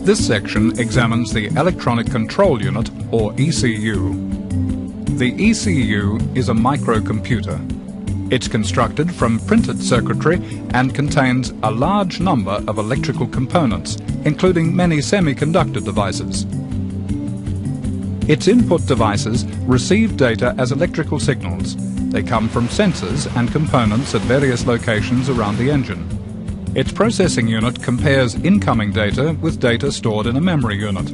This section examines the Electronic Control Unit, or ECU. The ECU is a microcomputer. It's constructed from printed circuitry and contains a large number of electrical components, including many semiconductor devices. Its input devices receive data as electrical signals. They come from sensors and components at various locations around the engine. Its processing unit compares incoming data with data stored in a memory unit.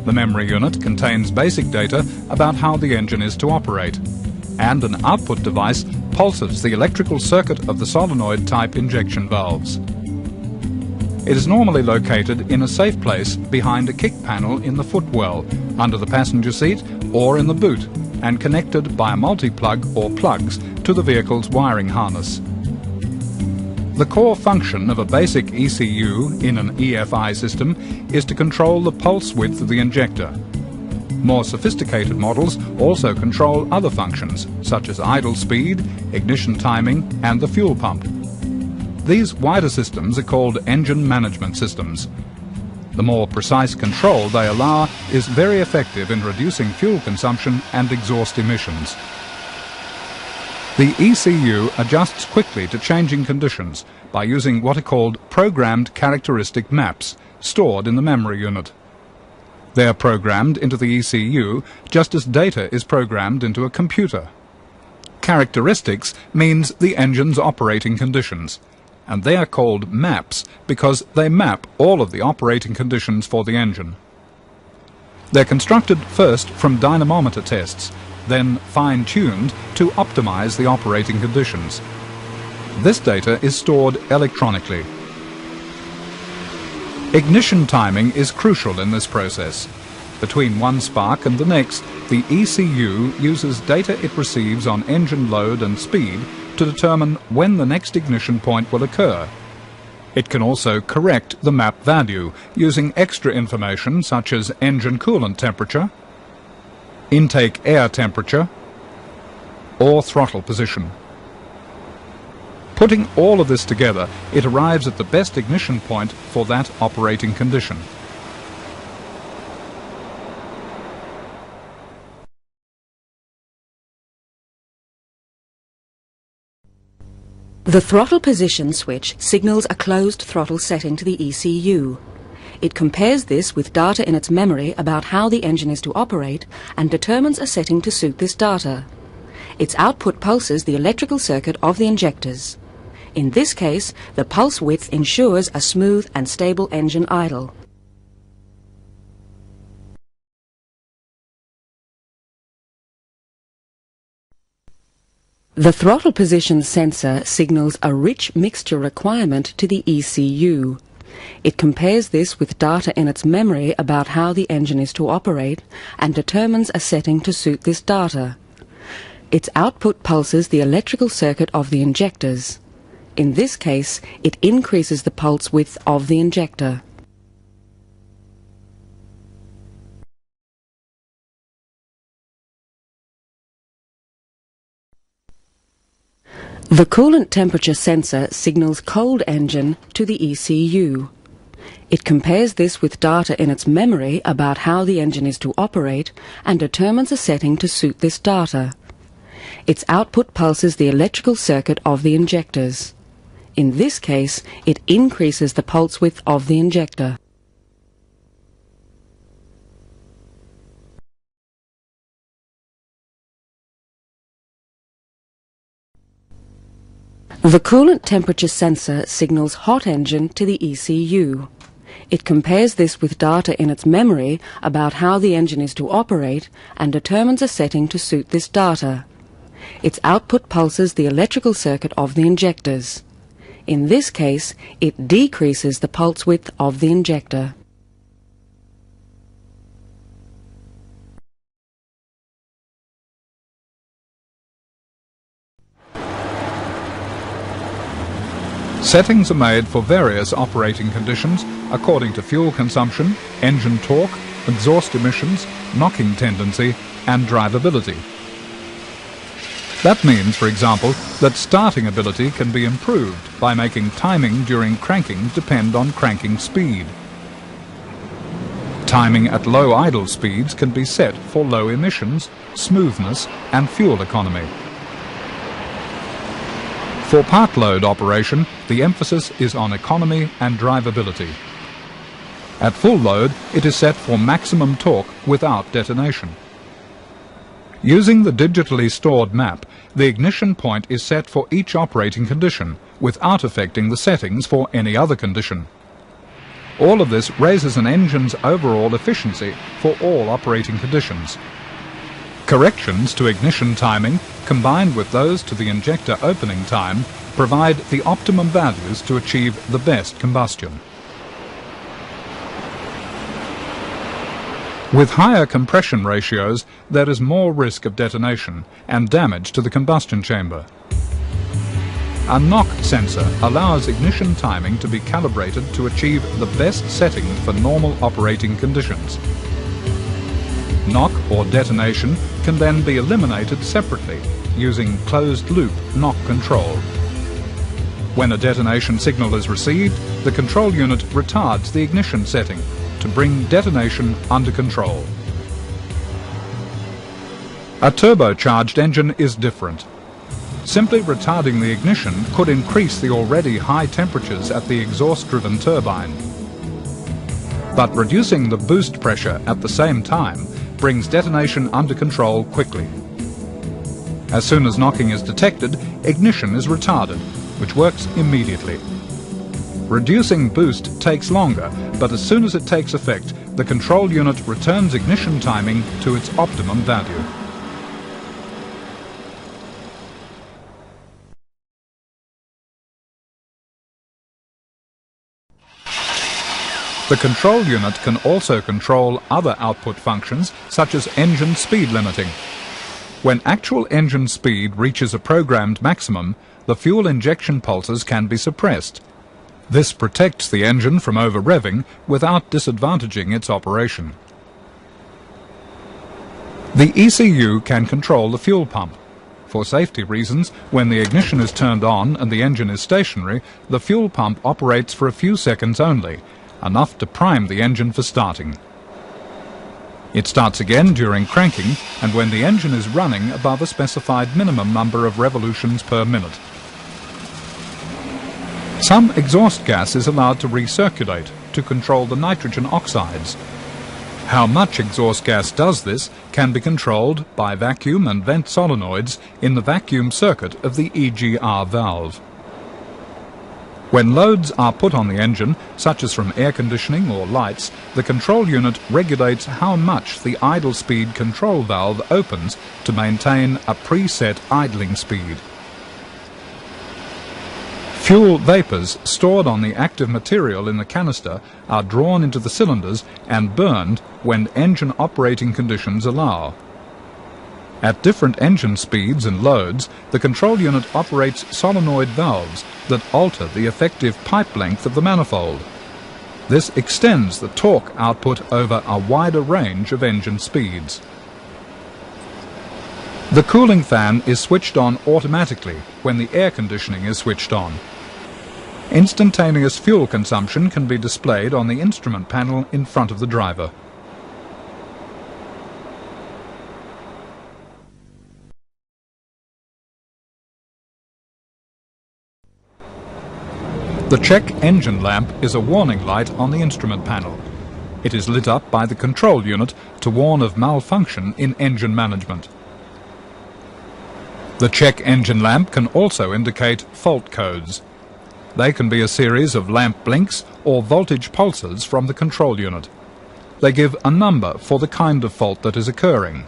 The memory unit contains basic data about how the engine is to operate, and an output device pulses the electrical circuit of the solenoid-type injection valves. It is normally located in a safe place behind a kick panel in the footwell, under the passenger seat or in the boot, and connected by a multi-plug or plugs to the vehicle's wiring harness. The core function of a basic ECU in an EFI system is to control the pulse width of the injector. More sophisticated models also control other functions, such as idle speed, ignition timing, and the fuel pump. These wider systems are called engine management systems. The more precise control they allow is very effective in reducing fuel consumption and exhaust emissions. The ECU adjusts quickly to changing conditions by using what are called programmed characteristic maps, stored in the memory unit. They are programmed into the ECU just as data is programmed into a computer. Characteristics means the engine's operating conditions, and they are called maps because they map all of the operating conditions for the engine. They're constructed first from dynamometer tests, then fine-tuned to optimize the operating conditions. This data is stored electronically. Ignition timing is crucial in this process. Between one spark and the next, the ECU uses data it receives on engine load and speed to determine when the next ignition point will occur. It can also correct the map value using extra information such as engine coolant temperature, intake air temperature, or throttle position. Putting all of this together, it arrives at the best ignition point for that operating condition. The throttle position switch signals a closed throttle setting to the ECU. It compares this with data in its memory about how the engine is to operate and determines a setting to suit this data. Its output pulses the electrical circuit of the injectors. In this case, the pulse width ensures a smooth and stable engine idle. The throttle position sensor signals a rich mixture requirement to the ECU. It compares this with data in its memory about how the engine is to operate and determines a setting to suit this data. Its output pulses the electrical circuit of the injectors. In this case, it increases the pulse width of the injector. The coolant temperature sensor signals cold engine to the ECU. It compares this with data in its memory about how the engine is to operate and determines a setting to suit this data. Its output pulses the electrical circuit of the injectors. In this case, it increases the pulse width of the injector. The coolant temperature sensor signals hot engine to the ECU. It compares this with data in its memory about how the engine is to operate and determines a setting to suit this data. Its output pulses the electrical circuit of the injectors. In this case, it decreases the pulse width of the injector. Settings are made for various operating conditions according to fuel consumption, engine torque, exhaust emissions, knocking tendency, and drivability. That means, for example, that starting ability can be improved by making timing during cranking depend on cranking speed. Timing at low idle speeds can be set for low emissions, smoothness and fuel economy. For part load operation, the emphasis is on economy and drivability. At full load, it is set for maximum torque without detonation. Using the digitally stored map, the ignition point is set for each operating condition, without affecting the settings for any other condition. All of this raises an engine's overall efficiency for all operating conditions. Corrections to ignition timing, combined with those to the injector opening time, provide the optimum values to achieve the best combustion. With higher compression ratios, there is more risk of detonation and damage to the combustion chamber. A knock sensor allows ignition timing to be calibrated to achieve the best setting for normal operating conditions. Knock or detonation can then be eliminated separately using closed-loop knock control. When a detonation signal is received, the control unit retards the ignition setting to bring detonation under control. A turbocharged engine is different. Simply retarding the ignition could increase the already high temperatures at the exhaust-driven turbine. But reducing the boost pressure at the same time brings detonation under control quickly. As soon as knocking is detected, ignition is retarded, which works immediately. Reducing boost takes longer, but as soon as it takes effect, the control unit returns ignition timing to its optimum value. The control unit can also control other output functions, such as engine speed limiting. When actual engine speed reaches a programmed maximum, the fuel injection pulses can be suppressed. This protects the engine from over-revving without disadvantaging its operation. The ECU can control the fuel pump. For safety reasons, when the ignition is turned on and the engine is stationary, the fuel pump operates for a few seconds only, enough to prime the engine for starting. It starts again during cranking and when the engine is running above a specified minimum number of revolutions per minute. Some exhaust gas is allowed to recirculate to control the nitrogen oxides. How much exhaust gas does this can be controlled by vacuum and vent solenoids in the vacuum circuit of the EGR valve. When loads are put on the engine, such as from air conditioning or lights, the control unit regulates how much the idle speed control valve opens to maintain a preset idling speed. Fuel vapours stored on the active material in the canister are drawn into the cylinders and burned when engine operating conditions allow. At different engine speeds and loads, the control unit operates solenoid valves that alter the effective pipe length of the manifold. This extends the torque output over a wider range of engine speeds. The cooling fan is switched on automatically when the air conditioning is switched on. Instantaneous fuel consumption can be displayed on the instrument panel in front of the driver. The check engine lamp is a warning light on the instrument panel. It is lit up by the control unit to warn of malfunction in engine management. The check engine lamp can also indicate fault codes. They can be a series of lamp blinks or voltage pulses from the control unit. They give a number for the kind of fault that is occurring.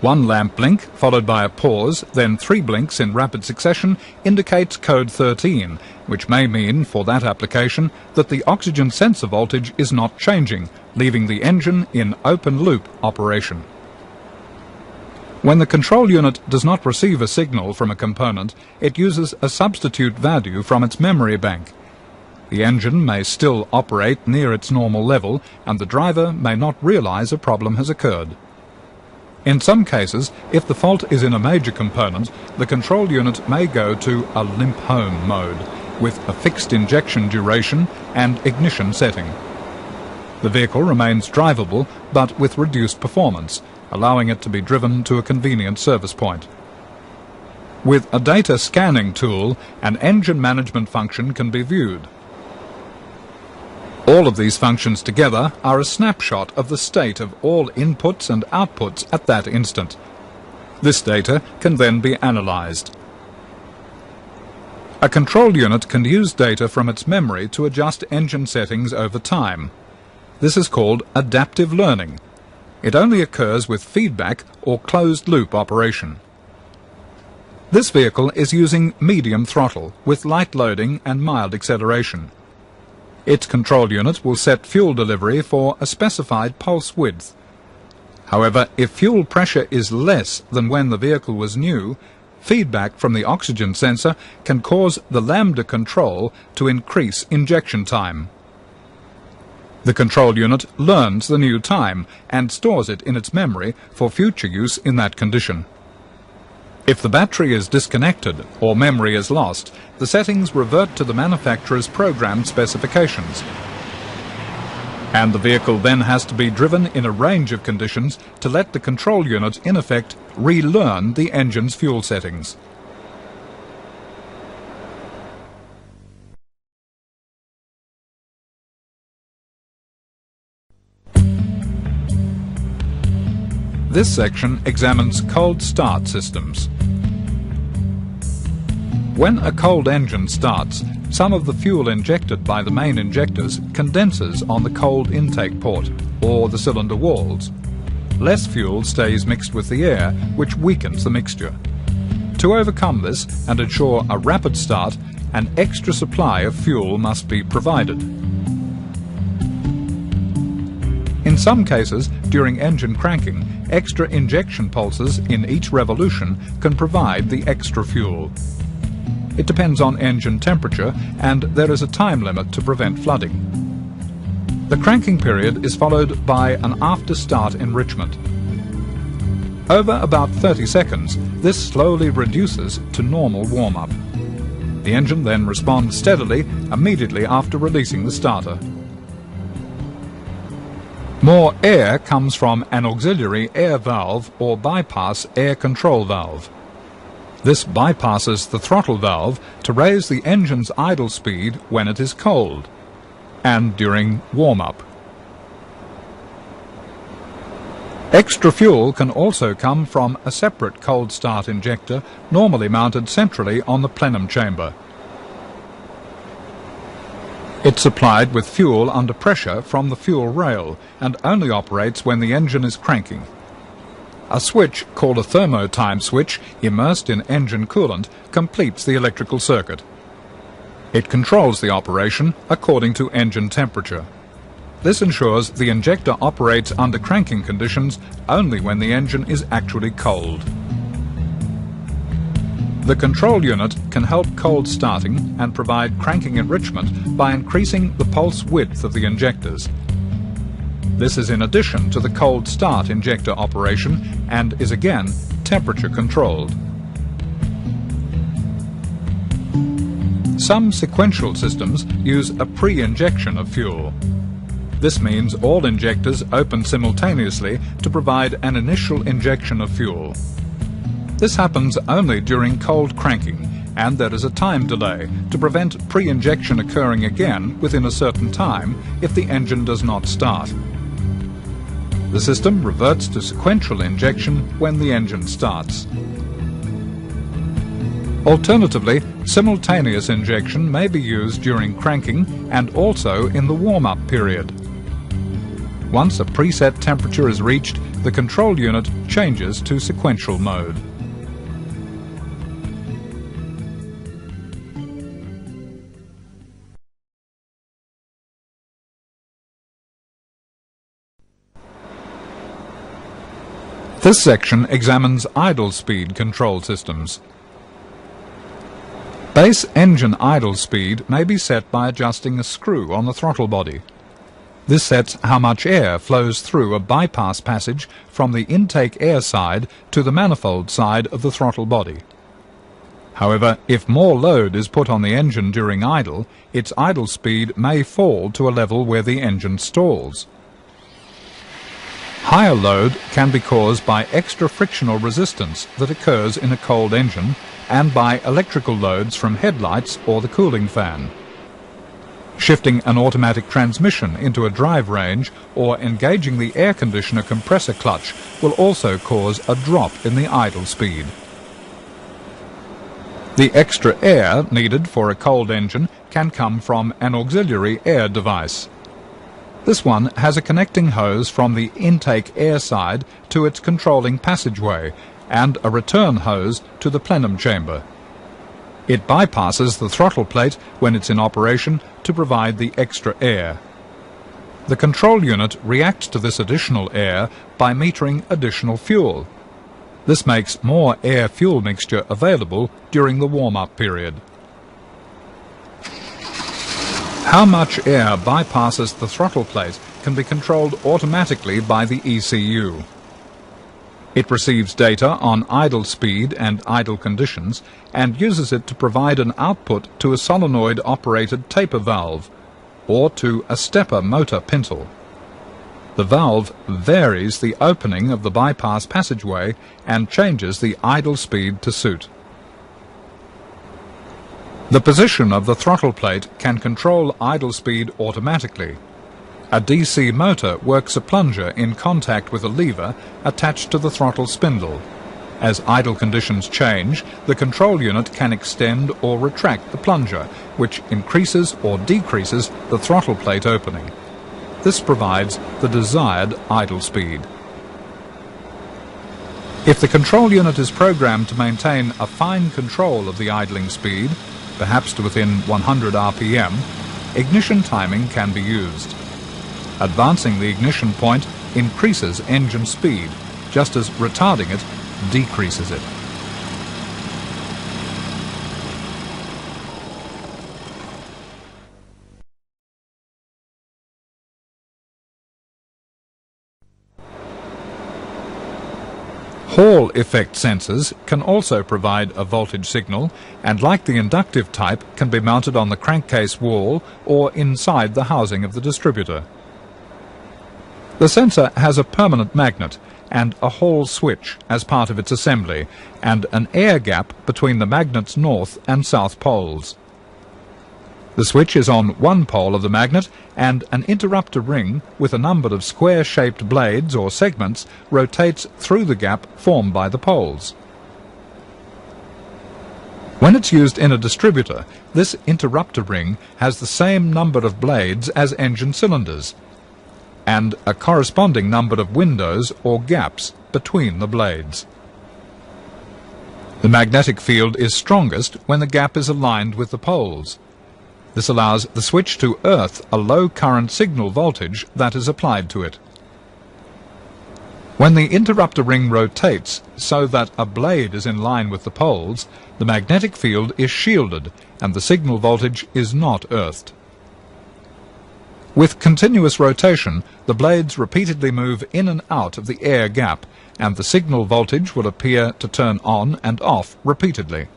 One lamp blink, followed by a pause, then 3 blinks in rapid succession, indicates code 13, which may mean, for that application, that the oxygen sensor voltage is not changing, leaving the engine in open-loop operation. When the control unit does not receive a signal from a component, it uses a substitute value from its memory bank. The engine may still operate near its normal level, and the driver may not realize a problem has occurred. In some cases, if the fault is in a major component, the control unit may go to a limp home mode, with a fixed injection duration and ignition setting. The vehicle remains drivable, but with reduced performance, allowing it to be driven to a convenient service point. With a data scanning tool, an engine management function can be viewed. All of these functions together are a snapshot of the state of all inputs and outputs at that instant. This data can then be analyzed. A control unit can use data from its memory to adjust engine settings over time. This is called adaptive learning. It only occurs with feedback or closed-loop operation. This vehicle is using medium throttle with light loading and mild acceleration. Its control unit will set fuel delivery for a specified pulse width. However, if fuel pressure is less than when the vehicle was new, feedback from the oxygen sensor can cause the lambda control to increase injection time. The control unit learns the new time and stores it in its memory for future use in that condition. If the battery is disconnected or memory is lost, the settings revert to the manufacturer's programmed specifications. And the vehicle then has to be driven in a range of conditions to let the control unit, in effect, relearn the engine's fuel settings. This section examines cold start systems. When a cold engine starts, some of the fuel injected by the main injectors condenses on the cold intake port or the cylinder walls. Less fuel stays mixed with the air, which weakens the mixture. To overcome this and ensure a rapid start, an extra supply of fuel must be provided. In some cases, during engine cranking, extra injection pulses in each revolution can provide the extra fuel. It depends on engine temperature, and there is a time limit to prevent flooding. The cranking period is followed by an after-start enrichment. Over about 30 seconds, this slowly reduces to normal warm-up. The engine then responds steadily immediately after releasing the starter. More air comes from an auxiliary air valve or bypass air control valve. This bypasses the throttle valve to raise the engine's idle speed when it is cold and during warm-up. Extra fuel can also come from a separate cold start injector normally mounted centrally on the plenum chamber. It's supplied with fuel under pressure from the fuel rail and only operates when the engine is cranking. A switch called a thermo-time switch immersed in engine coolant completes the electrical circuit. It controls the operation according to engine temperature. This ensures the injector operates under cranking conditions only when the engine is actually cold. The control unit can help cold starting and provide cranking enrichment by increasing the pulse width of the injectors. This is in addition to the cold start injector operation and is again temperature controlled. Some sequential systems use a pre-injection of fuel. This means all injectors open simultaneously to provide an initial injection of fuel. This happens only during cold cranking, and there is a time delay to prevent pre-injection occurring again within a certain time if the engine does not start. The system reverts to sequential injection when the engine starts. Alternatively, simultaneous injection may be used during cranking and also in the warm-up period. Once a preset temperature is reached, the control unit changes to sequential mode. This section examines idle speed control systems. Base engine idle speed may be set by adjusting a screw on the throttle body. This sets how much air flows through a bypass passage from the intake air side to the manifold side of the throttle body. However, if more load is put on the engine during idle, its idle speed may fall to a level where the engine stalls. Higher load can be caused by extra frictional resistance that occurs in a cold engine and by electrical loads from headlights or the cooling fan. Shifting an automatic transmission into a drive range or engaging the air conditioner compressor clutch will also cause a drop in the idle speed. The extra air needed for a cold engine can come from an auxiliary air device. This one has a connecting hose from the intake air side to its controlling passageway and a return hose to the plenum chamber. It bypasses the throttle plate when it's in operation to provide the extra air. The control unit reacts to this additional air by metering additional fuel. This makes more air-fuel mixture available during the warm-up period. How much air bypasses the throttle plate can be controlled automatically by the ECU. It receives data on idle speed and idle conditions and uses it to provide an output to a solenoid-operated taper valve or to a stepper motor pintle. The valve varies the opening of the bypass passageway and changes the idle speed to suit. The position of the throttle plate can control idle speed automatically. A DC motor works a plunger in contact with a lever attached to the throttle spindle. As idle conditions change, the control unit can extend or retract the plunger, which increases or decreases the throttle plate opening. This provides the desired idle speed. If the control unit is programmed to maintain a fine control of the idling speed, perhaps to within 100 RPM, ignition timing can be used. Advancing the ignition point increases engine speed, just as retarding it decreases it. Hall effect sensors can also provide a voltage signal and, like the inductive type, can be mounted on the crankcase wall or inside the housing of the distributor. The sensor has a permanent magnet and a Hall switch as part of its assembly and an air gap between the magnet's north and south poles. The switch is on one pole of the magnet and an interrupter ring with a number of square-shaped blades or segments rotates through the gap formed by the poles. When it's used in a distributor, this interrupter ring has the same number of blades as engine cylinders and a corresponding number of windows or gaps between the blades. The magnetic field is strongest when the gap is aligned with the poles. This allows the switch to earth a low current signal voltage that is applied to it. When the interrupter ring rotates so that a blade is in line with the poles, the magnetic field is shielded and the signal voltage is not earthed. With continuous rotation, the blades repeatedly move in and out of the air gap, and the signal voltage will appear to turn on and off repeatedly.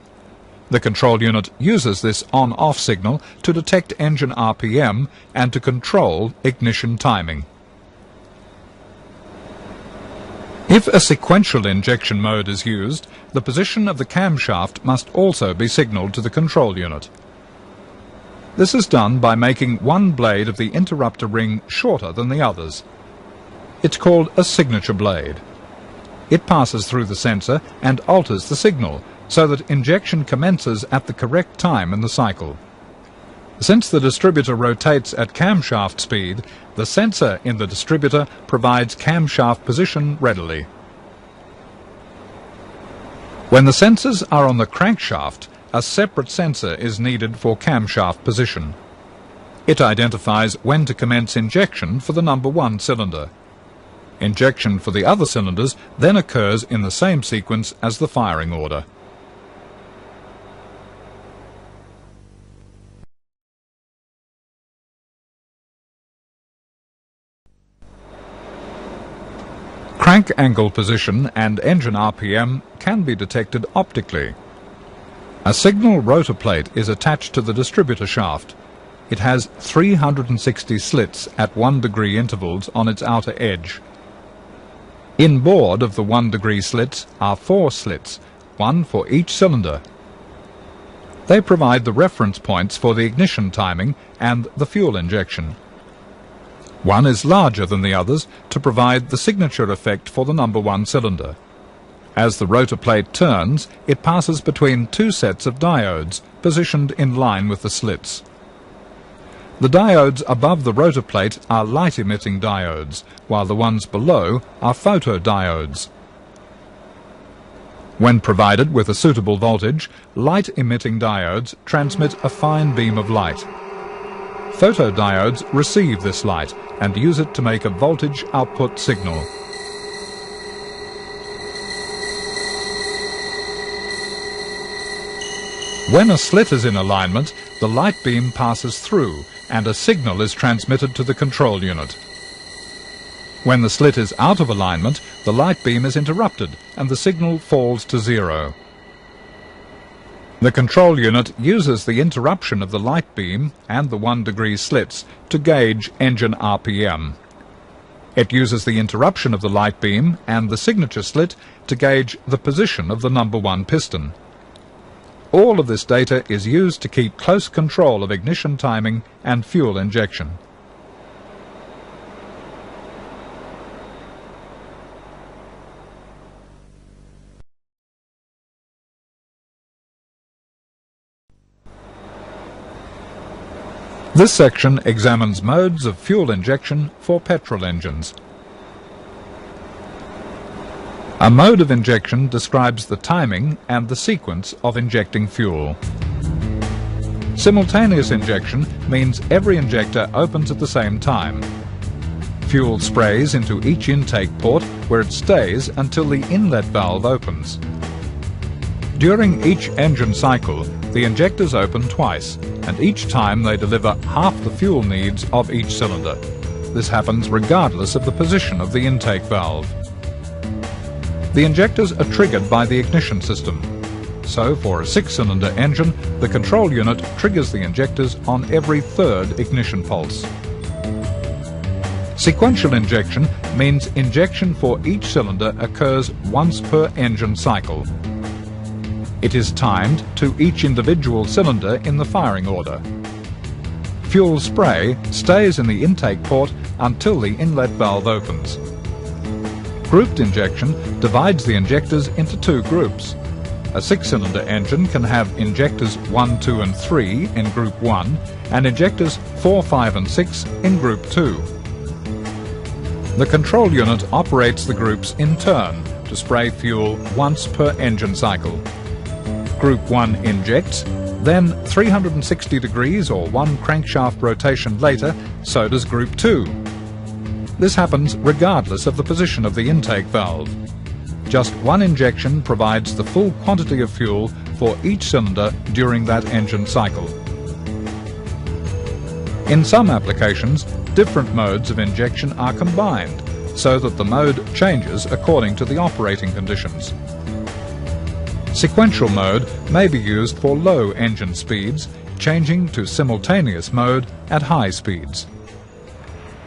The control unit uses this on-off signal to detect engine RPM and to control ignition timing. If a sequential injection mode is used, the position of the camshaft must also be signaled to the control unit. This is done by making one blade of the interrupter ring shorter than the others. It's called a signature blade. It passes through the sensor and alters the signal, so that injection commences at the correct time in the cycle. Since the distributor rotates at camshaft speed, the sensor in the distributor provides camshaft position readily. When the sensors are on the crankshaft, a separate sensor is needed for camshaft position. It identifies when to commence injection for the number 1 cylinder. Injection for the other cylinders then occurs in the same sequence as the firing order. Crank angle position and engine RPM can be detected optically. A signal rotor plate is attached to the distributor shaft. It has 360 slits at 1 degree intervals on its outer edge. Inboard of the 1 degree slits are 4 slits, one for each cylinder. They provide the reference points for the ignition timing and the fuel injection. One is larger than the others to provide the signature effect for the number 1 cylinder. As the rotor plate turns, it passes between 2 sets of diodes positioned in line with the slits. The diodes above the rotor plate are light-emitting diodes, while the ones below are photodiodes. When provided with a suitable voltage, light-emitting diodes transmit a fine beam of light. Photodiodes receive this light and use it to make a voltage output signal. When a slit is in alignment, the light beam passes through and a signal is transmitted to the control unit. When the slit is out of alignment, the light beam is interrupted and the signal falls to 0. The control unit uses the interruption of the light beam and the 1 degree slits to gauge engine RPM. It uses the interruption of the light beam and the signature slit to gauge the position of the number 1 piston. All of this data is used to keep close control of ignition timing and fuel injection. This section examines modes of fuel injection for petrol engines. A mode of injection describes the timing and the sequence of injecting fuel. Simultaneous injection means every injector opens at the same time. Fuel sprays into each intake port where it stays until the inlet valve opens. During each engine cycle, the injectors open twice, and each time they deliver half the fuel needs of each cylinder. This happens regardless of the position of the intake valve. The injectors are triggered by the ignition system. So for a 6-cylinder engine, the control unit triggers the injectors on every 3rd ignition pulse. Sequential injection means injection for each cylinder occurs once per engine cycle. It is timed to each individual cylinder in the firing order. Fuel spray stays in the intake port until the inlet valve opens. Grouped injection divides the injectors into 2 groups. A 6-cylinder engine can have injectors 1, 2 and 3 in Group 1 and injectors 4, 5 and 6 in Group 2. The control unit operates the groups in turn to spray fuel once per engine cycle. Group 1 injects, then 360 degrees or 1 crankshaft rotation later, so does Group 2. This happens regardless of the position of the intake valve. Just 1 injection provides the full quantity of fuel for each cylinder during that engine cycle. In some applications, different modes of injection are combined so that the mode changes according to the operating conditions. Sequential mode may be used for low engine speeds, changing to simultaneous mode at high speeds.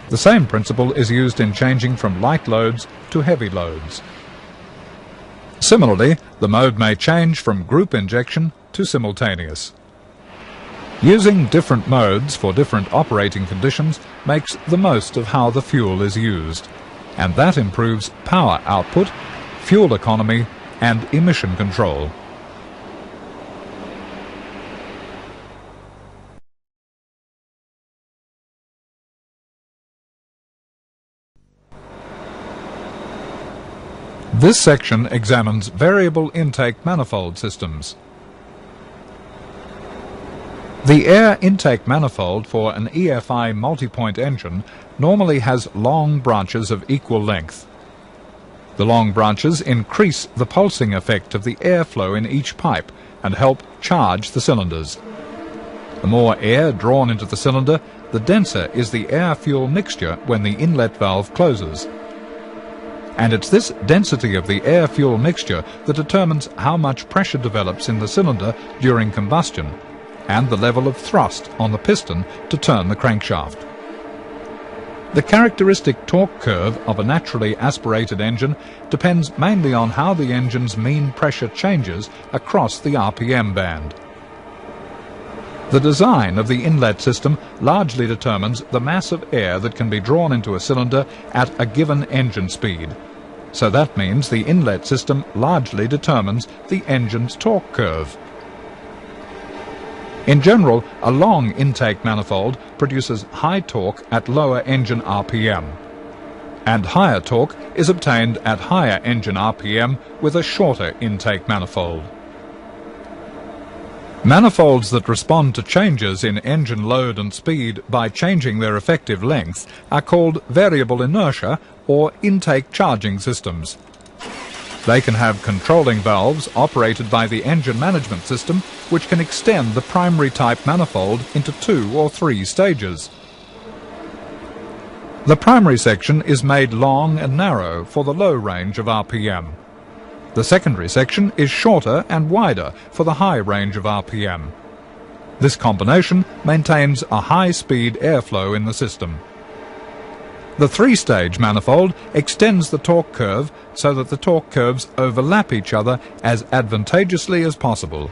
The same principle is used in changing from light loads to heavy loads. Similarly, the mode may change from group injection to simultaneous. Using different modes for different operating conditions makes the most of how the fuel is used, and that improves power output, fuel economy, and emission control. This section examines variable intake manifold systems. The air intake manifold for an EFI multi-point engine normally has long branches of equal length. The long branches increase the pulsing effect of the airflow in each pipe and help charge the cylinders. The more air drawn into the cylinder, the denser is the air-fuel mixture when the inlet valve closes. and it's this density of the air-fuel mixture that determines how much pressure develops in the cylinder during combustion, and the level of thrust on the piston to turn the crankshaft. The characteristic torque curve of a naturally aspirated engine depends mainly on how the engine's mean pressure changes across the RPM band. The design of the inlet system largely determines the mass of air that can be drawn into a cylinder at a given engine speed. So that means the inlet system largely determines the engine's torque curve. In general, a long intake manifold produces high torque at lower engine RPM, and higher torque is obtained at higher engine RPM with a shorter intake manifold. Manifolds that respond to changes in engine load and speed by changing their effective length are called variable inertia or intake charging systems. They can have controlling valves operated by the engine management system, which can extend the primary type manifold into 2 or 3 stages. The primary section is made long and narrow for the low range of RPM. The secondary section is shorter and wider for the high range of RPM. This combination maintains a high-speed airflow in the system. The 3-stage manifold extends the torque curve so that the torque curves overlap each other as advantageously as possible.